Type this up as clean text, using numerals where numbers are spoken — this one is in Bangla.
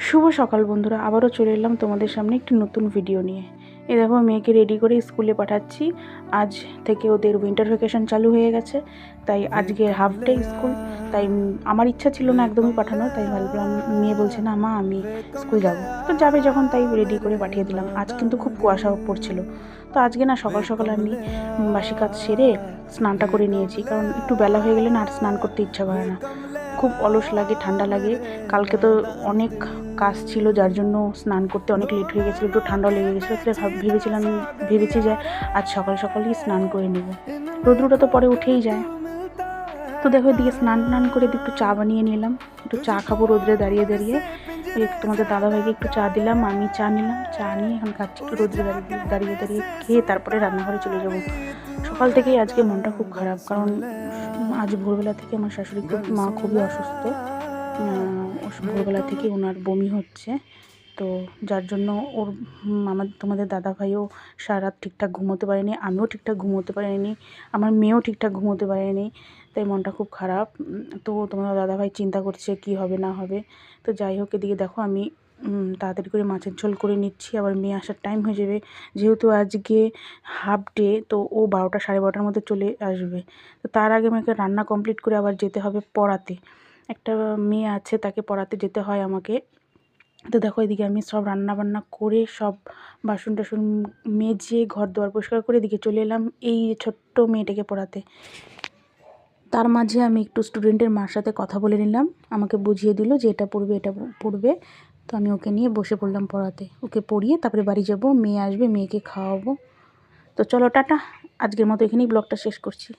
শুভ সকাল বন্ধুরা, আবারও চলে এলাম তোমাদের সামনে একটি নতুন ভিডিও নিয়ে। এই দেখো, মেয়েকে রেডি করে স্কুলে পাঠাচ্ছি। আজ থেকে ওদের উইন্টার ভ্যাকেশন চালু হয়ে গেছে, তাই আজকে হাফ ডে স্কুল। তাই আমার ইচ্ছা ছিল না একদমই পাঠানো, তাই ভাবলাম, মেয়ে বলছে না মা আমি স্কুল যাব, তো যাবে যখন তাই রেডি করে পাঠিয়ে দিলাম। আজ কিন্তু খুব কুয়াশা পড়ছিল, তো আজকে না সকাল সকাল আমি বাসি কাজ সেরে স্নানটা করে নিয়েছি, কারণ একটু বেলা হয়ে গেলে না আর স্নান করতে ইচ্ছা করে না, খুব অলস লাগে, ঠান্ডা লাগে। কালকে তো অনেক কাজ ছিল, যার জন্য স্নান করতে অনেক লেট হয়ে গেছিলো, একটু ঠান্ডাও লেগে গেছিলো। তাহলে ভেবেছি যে আজ সকাল সকালই স্নান করে নেব, রোদ্রুটা তো পরে উঠেই যায়। তো দেখো, এদিকে স্নান করে একটু চা বানিয়ে নিলাম, একটু চা খাবো রোদ্রে দাঁড়িয়ে দাঁড়িয়ে। তোমাদের দাদাভাইকে একটু চা দিলাম, আমি চা নিলাম, চা নিয়ে এখন খাচ্ছি একটু রোদ্রে দাঁড়িয়ে দাঁড়িয়ে খেয়ে তারপরে রান্নাঘরে চলে যাব। সকাল থেকেই আজকে মনটা খুব খারাপ, কারণ আজ ভোরবেলা থেকে আমার শাশুড়ি মা খুবই অসুস্থ। ভোরবেলা থেকে ওনার বমি হচ্ছে, তো যার জন্য তোমাদের দাদাভাইও সারা রাত ঠিকঠাক ঘুমোতে পারেনি, আমিও ঠিকঠাক ঘুমোতে পারিনি, আমার মেয়েও ঠিকঠাক ঘুমোতে পারেনি, তাই মনটা খুব খারাপ। তো তোমাদের দাদাভাই চিন্তা করছে কি হবে না হবে। তো যাই হোক, এদিকে দেখো আমি তাড়াতাড়ি করে মাছের ঝোল করে নিচ্ছি, আবার মেয়ে আসার টাইম হয়ে যাবে। যেহেতু আজকে হাফ ডে, তো ও 12টা 12:30টার মধ্যে চলে আসবে, তো তার আগে আমাকে রান্না কমপ্লিট করে আবার যেতে হবে পড়াতে। একটা মেয়ে আছে, তাকে পড়াতে যেতে হয় আমাকে। তো দেখো, এদিকে আমি সব রান্না বান্না করে সব বাসন টাসন মেজে ঘর দুয়ার পরিষ্কার করে এদিকে চলে এলাম এই ছোট্ট মেয়েটাকে পড়াতে। তার মাঝে আমি একটু স্টুডেন্টের মার সাথে কথা বলে নিলাম, আমাকে বুঝিয়ে দিল যে এটা পড়বে এটা পড়বে। তো আমি ওকে নিয়ে বসে পড়লাম পড়াতে, ওকে পড়িয়ে তারপরে বাড়ি যাব, মেয়ে আসবে, মেয়েকে খাওয়াবো। তো চলো টাটা, আজকের মতো এখানেই ব্লগটা শেষ করছি।